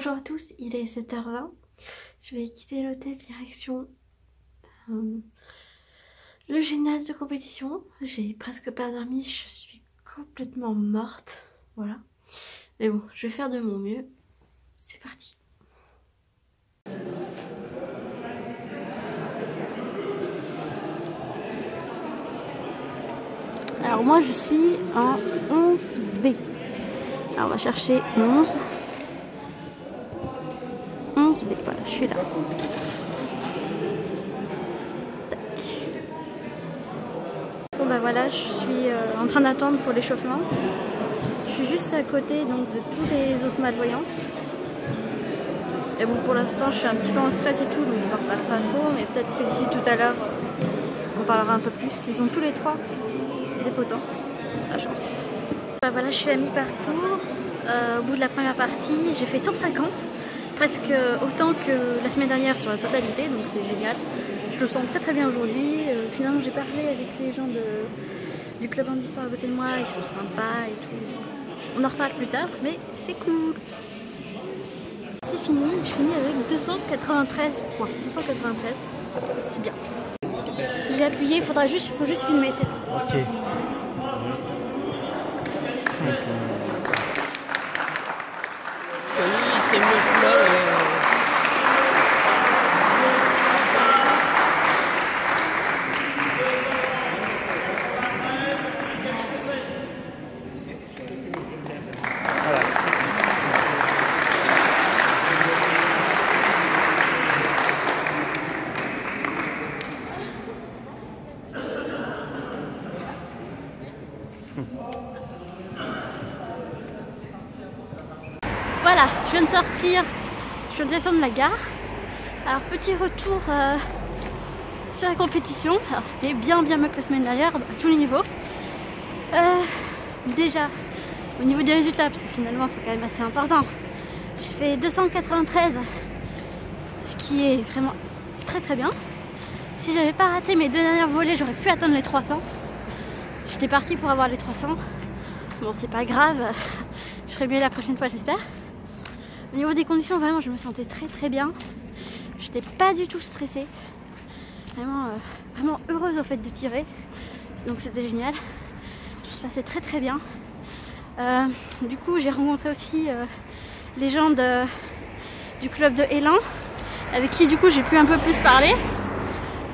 Bonjour à tous, il est 7h20. Je vais quitter l'hôtel direction le gymnase de compétition. J'ai presque pas dormi, je suis complètement morte. Voilà. Mais bon, je vais faire de mon mieux. C'est parti. Alors moi je suis en 11B. Alors on va chercher 11B, voilà, je suis là. Tac. Bon bah voilà, je suis en train d'attendre pour l'échauffement. Je suis juste à côté donc de tous les autres malvoyants. Et bon, pour l'instant je suis un petit peu en stress et tout, donc je ne leur parle pas trop, mais peut-être que d'ici tout à l'heure on parlera un peu plus. Ils ont tous les trois des potences, la chance. Bah voilà, je suis à mi-parcours. Au bout de la première partie, j'ai fait 150, presque autant que la semaine dernière sur la totalité, donc c'est génial. Je le sens très très bien aujourd'hui. Finalement, j'ai parlé avec les gens du club handisport à côté de moi, ils sont sympas et tout. On en reparle plus tard, mais c'est cool. C'est fini, je finis avec 293 points. 293, c'est bien. J'ai appuyé, il faut juste filmer, c'est tout. Ok. C'est mieux que là. Voilà, je viens de sortir, je viens de descendre la gare. Alors petit retour sur la compétition. Alors c'était bien mieux que la semaine dernière à tous les niveaux. Déjà au niveau des résultats, parce que finalement c'est quand même assez important. J'ai fait 293, ce qui est vraiment très très bien. Si j'avais pas raté mes deux dernières volées, j'aurais pu atteindre les 300. J'étais partie pour avoir les 300. Bon, c'est pas grave, je ferai mieux la prochaine fois, j'espère. Au niveau des conditions, vraiment, je me sentais très très bien. J'étais pas du tout stressée. Vraiment heureuse au fait de tirer. Donc c'était génial. Tout se passait très très bien. Du coup, j'ai rencontré aussi les gens du club de Élan, avec qui du coup j'ai pu un peu plus parler.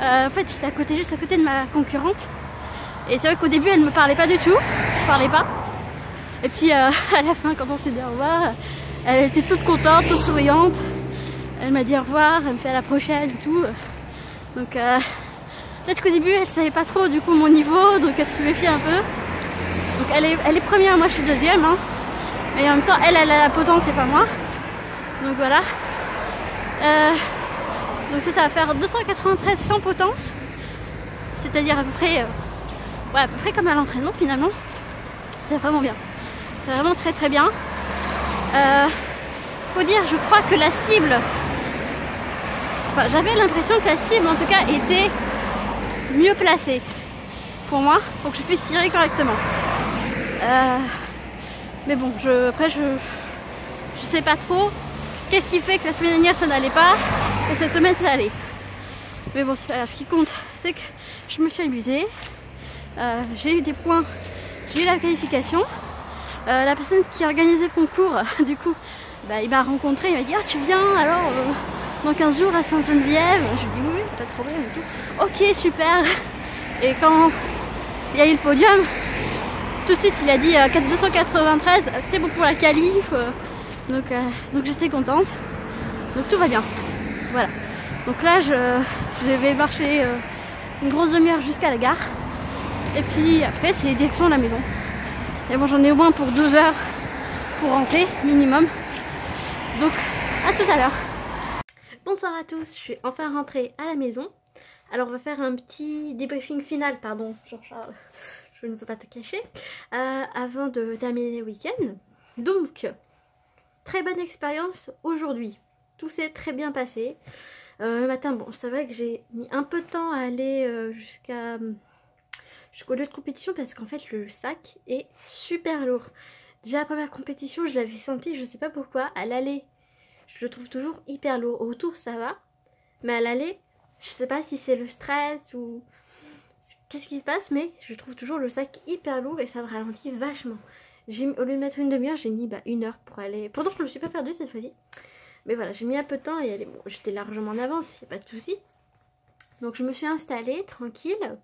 En fait, j'étais juste à côté de ma concurrente. Et c'est vrai qu'au début, elle me parlait pas du tout. Je parlais pas. Et puis à la fin, quand on s'est dit au revoir, elle était toute contente, toute souriante. Elle m'a dit au revoir, elle me fait à la prochaine et tout. Donc peut-être qu'au début, elle savait pas trop du coup mon niveau, donc elle se méfie un peu. Donc elle est première, moi je suis deuxième. Hein. Mais en même temps, elle a la potence et pas moi. Donc voilà. Donc ça va faire 293 sans potence. C'est-à-dire à peu près comme à l'entraînement finalement. C'est vraiment bien. C'est vraiment très très bien. Faut dire, je crois que la cible, enfin j'avais l'impression que la cible en tout cas était mieux placée pour moi, pour que je puisse tirer correctement. Mais bon, après je sais pas trop qu'est-ce qui fait que la semaine dernière ça n'allait pas et cette semaine ça allait. Mais bon, c'est pas grave. Ce qui compte, c'est que je me suis amusée. J'ai eu des points, j'ai eu la qualification. La personne qui organisait le concours, du coup, bah, il m'a rencontré, il m'a dit ah tu viens alors dans 15 jours à Sainte-Geneviève. Je lui ai dit oui, pas de problème et tout. Ok, super. Et quand il y a eu le podium, tout de suite il a dit 293, c'est bon pour la qualif. Donc j'étais contente. Donc tout va bien. Voilà. Donc là je vais marcher une grosse demi-heure jusqu'à la gare. Et puis après c'est direction de la maison. Et bon, j'en ai au moins pour 2 heures pour rentrer, minimum. Donc, à tout à l'heure. Bonsoir à tous, je suis enfin rentrée à la maison. Alors, on va faire un petit débriefing final, pardon, Jean-Charles, je ne veux pas te cacher, avant de terminer le week-end. Donc, très bonne expérience aujourd'hui. Tout s'est très bien passé. Le matin, bon, c'est vrai que j'ai mis un peu de temps à aller jusqu'au lieu de compétition parce qu'en fait le sac est super lourd. Déjà la première compétition je l'avais senti, je sais pas pourquoi, à l'aller je le trouve toujours hyper lourd. Au retour ça va, mais à l'aller, je sais pas si c'est le stress ou qu'est-ce qui se passe, mais je trouve toujours le sac hyper lourd et ça me ralentit vachement. Au lieu de mettre une demi-heure, j'ai mis 1 heure pour aller. Pourtant je me suis pas perdue cette fois-ci. Mais voilà, j'ai mis un peu de temps et aller. Bon, j'étais largement en avance, y a pas de souci. Donc je me suis installée tranquille.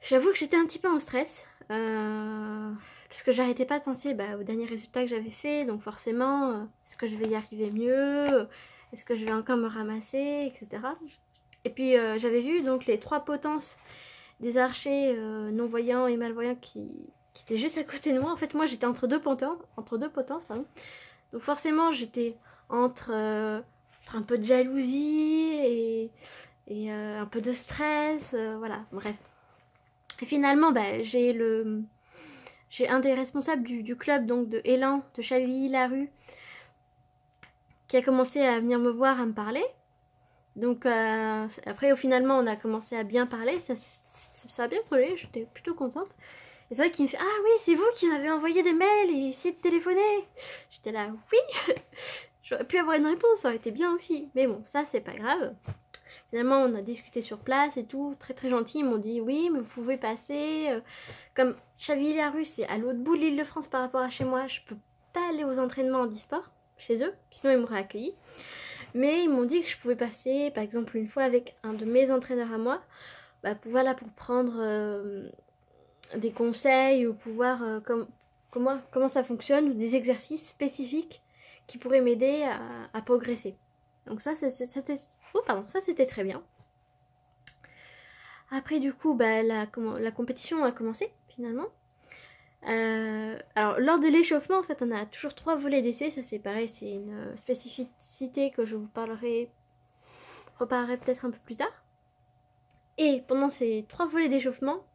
J'avoue que j'étais un petit peu en stress. Parce que j'arrêtais pas de penser aux derniers résultats que j'avais fait. Donc forcément, est-ce que je vais y arriver mieux? Est-ce que je vais encore me ramasser, etc. Et puis j'avais vu donc les 3 potences des archers non-voyants et malvoyants qui étaient juste à côté de moi. En fait, moi j'étais entre deux potences, pardon. Donc forcément j'étais entre un peu de jalousie et un peu de stress, voilà, bref. Et finalement, j'ai un des responsables du club, donc de Élan, de Chavilly-la-Rue, qui a commencé à venir me voir, à me parler. Donc après, finalement, on a commencé à bien parler, ça a bien collé, j'étais plutôt contente. Et c'est vrai qu'il me fait « Ah oui, c'est vous qui m'avez envoyé des mails et essayé de téléphoner !» J'étais là « Oui !» J'aurais pu avoir une réponse, ça aurait été bien aussi. Mais bon, ça c'est pas grave. Finalement, on a discuté sur place et tout, très très gentil. Ils m'ont dit oui, mais vous pouvez passer. Comme Chavilly-la-Rue, c'est à l'autre bout de l'Île-de-France par rapport à chez moi. Je peux pas aller aux entraînements en e-sport chez eux, sinon ils m'auraient accueilli. Mais ils m'ont dit que je pouvais passer, par exemple, une fois avec un de mes entraîneurs à moi, pour prendre des conseils ou pour voir comment ça fonctionne ou des exercices spécifiques qui pourraient m'aider à progresser. Donc ça c'était très bien. Après du coup la compétition a commencé finalement. Alors lors de l'échauffement en fait on a toujours 3 volets d'essai, ça c'est pareil, c'est une spécificité que je vous reparlerai peut-être un peu plus tard. Et pendant ces 3 volets d'échauffement,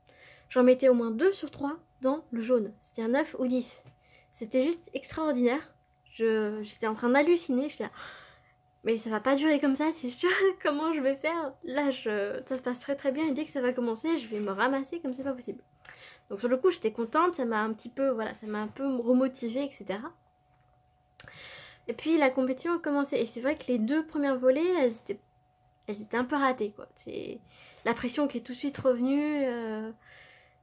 j'en mettais au moins 2 sur 3 dans le jaune, c'est-à-dire 9 ou 10. C'était juste extraordinaire. J'étais en train d'halluciner, j'étais là, mais ça va pas durer comme ça, c'est sûr. Comment je vais faire? Là, ça se passe très très bien et dès que ça va commencer, je vais me ramasser comme c'est pas possible. Donc sur le coup, j'étais contente, ça m'a un peu remotivée, etc. Et puis la compétition a commencé et c'est vrai que les 2 premières volées, elles étaient un peu ratées, quoi. C'est la pression qui est tout de suite revenue.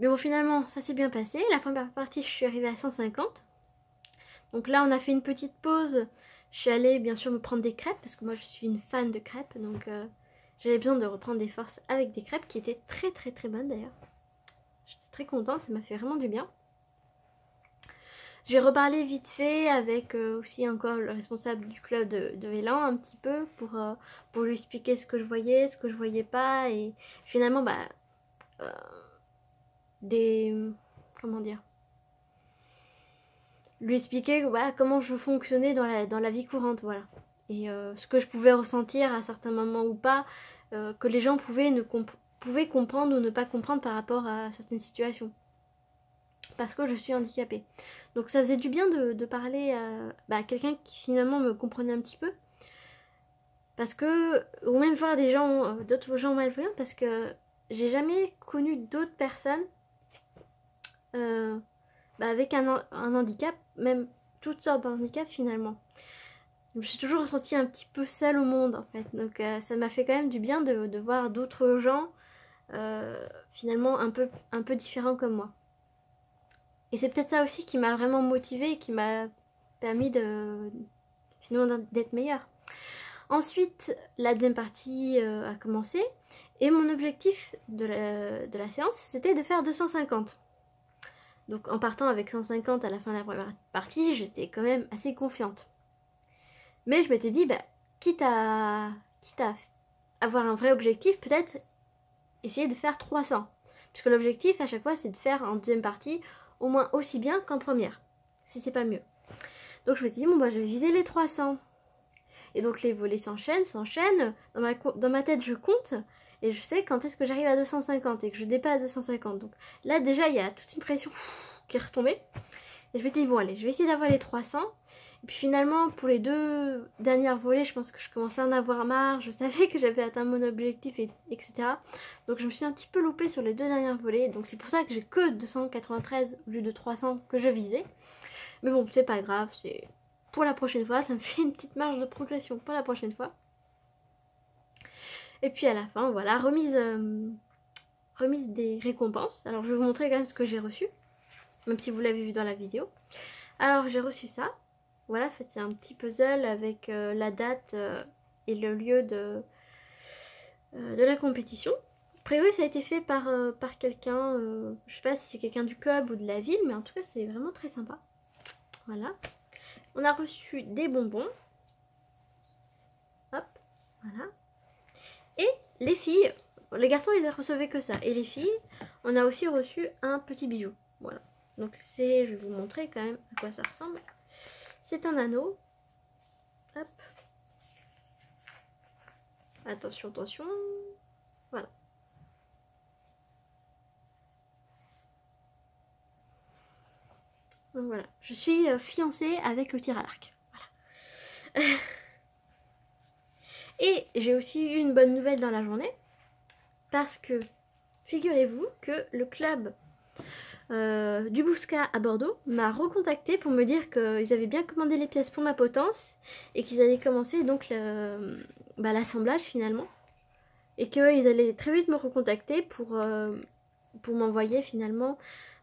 Mais bon, finalement, ça s'est bien passé. La première partie, je suis arrivée à 150. Donc là, on a fait une petite pause. Je suis allée bien sûr me prendre des crêpes parce que moi je suis une fan de crêpes. Donc j'avais besoin de reprendre des forces avec des crêpes qui étaient très très très bonnes d'ailleurs. J'étais très contente, ça m'a fait vraiment du bien. J'ai reparlé vite fait avec aussi encore le responsable du club de Élan un petit peu pour lui expliquer ce que je voyais pas. Et finalement, comment dire, lui expliquer comment je fonctionnais dans la vie courante, voilà. Et ce que je pouvais ressentir à certains moments ou pas, que les gens pouvaient comprendre ou ne pas comprendre par rapport à certaines situations. Parce que je suis handicapée. Donc ça faisait du bien de parler à quelqu'un qui finalement me comprenait un petit peu. Parce que, ou même voir d'autres gens malveillants, parce que j'ai jamais connu d'autres personnes avec un handicap, même toutes sortes de handicaps finalement. Je me suis toujours ressentie un petit peu seule au monde en fait. Donc ça m'a fait quand même du bien de voir d'autres gens finalement un peu différents comme moi. Et c'est peut-être ça aussi qui m'a vraiment motivée et qui m'a permis finalement d'être meilleure. Ensuite, la deuxième partie a commencé et mon objectif de la séance, c'était de faire 250. Donc en partant avec 150 à la fin de la première partie, j'étais quand même assez confiante. Mais je m'étais dit, quitte à avoir un vrai objectif, peut-être essayer de faire 300. Puisque l'objectif à chaque fois, c'est de faire en deuxième partie au moins aussi bien qu'en première, si c'est pas mieux. Donc je me suis dit, je vais viser les 300. Et donc les volets s'enchaînent. Dans ma tête, je compte et je sais quand est-ce que j'arrive à 250 et que je dépasse 250. Donc là, déjà, il y a toute une pression qui est retombée. Et je me dis, bon, allez, je vais essayer d'avoir les 300. Et puis finalement, pour les 2 dernières volées, je pense que je commençais à en avoir marre. Je savais que j'avais atteint mon objectif, etc. Donc je me suis un petit peu loupée sur les 2 dernières volées. Donc c'est pour ça que j'ai que 293 au lieu de 300 que je visais. Mais bon, c'est pas grave, c'est pour la prochaine fois, ça me fait une petite marge de progression pour la prochaine fois. Et puis à la fin, voilà, remise des récompenses. Alors je vais vous montrer quand même ce que j'ai reçu, même si vous l'avez vu dans la vidéo. Alors j'ai reçu ça. Voilà, en fait c'est un petit puzzle avec la date et le lieu de la compétition. A priori ça a été fait par quelqu'un, je sais pas si c'est quelqu'un du club ou de la ville, mais en tout cas c'est vraiment très sympa. Voilà. On a reçu des bonbons. Hop, voilà. Et les filles, les garçons ils recevaient que ça. Et les filles, on a aussi reçu un petit bijou. Voilà. Donc c'est, je vais vous montrer quand même à quoi ça ressemble. C'est un anneau. Hop. Attention, attention. Voilà. Donc voilà. Je suis fiancée avec le tir à l'arc. Voilà. Et j'ai aussi eu une bonne nouvelle dans la journée. Parce que, figurez-vous que le club du Bouscat à Bordeaux m'a recontacté pour me dire qu'ils avaient bien commandé les pièces pour ma potence et qu'ils allaient commencer donc l'assemblage finalement, et qu'ils allaient très vite me recontacter pour m'envoyer finalement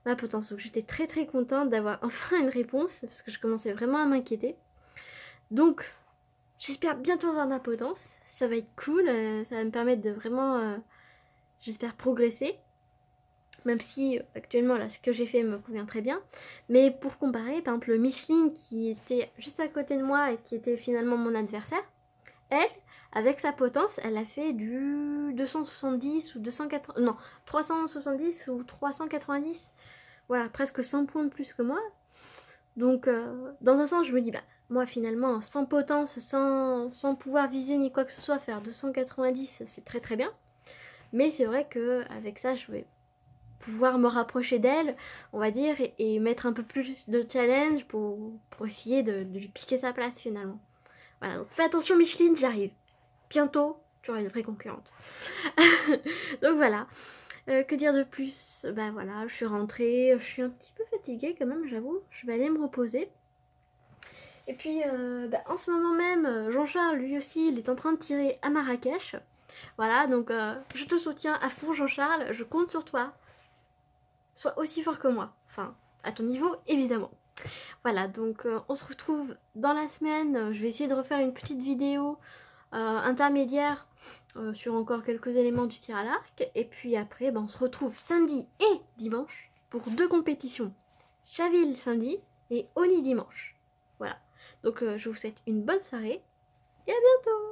ma potence. Donc j'étais très très contente d'avoir enfin une réponse parce que je commençais vraiment à m'inquiéter. Donc j'espère bientôt avoir ma potence, ça va être cool, ça va me permettre de vraiment j'espère progresser. Même si actuellement là ce que j'ai fait me convient très bien. Mais pour comparer, par exemple Micheline qui était juste à côté de moi et qui était finalement mon adversaire, elle, avec sa potence, elle a fait du 270 ou 280, non, 370 ou 390. Voilà, presque 100 points de plus que moi. Donc dans un sens je me dis, bah moi finalement sans potence, sans pouvoir viser ni quoi que ce soit, faire 290 c'est très très bien. Mais c'est vrai qu'avec ça je vais pouvoir me rapprocher d'elle, on va dire, et mettre un peu plus de challenge pour essayer de lui piquer sa place finalement. Voilà, donc fais attention Micheline, j'arrive. Bientôt, tu auras une vraie concurrente. Donc voilà, que dire de plus? Bah voilà, je suis rentrée, je suis un petit peu fatiguée quand même, j'avoue. Je vais aller me reposer. Et puis, en ce moment même, Jean-Charles, lui aussi, il est en train de tirer à Marrakech. Voilà, donc je te soutiens à fond Jean-Charles, je compte sur toi. Sois aussi fort que moi, enfin à ton niveau évidemment. Voilà, donc on se retrouve dans la semaine. Je vais essayer de refaire une petite vidéo intermédiaire sur encore quelques éléments du tir à l'arc. Et puis après, on se retrouve samedi et dimanche pour 2 compétitions. Chaville samedi et Oni dimanche. Voilà, donc je vous souhaite une bonne soirée et à bientôt.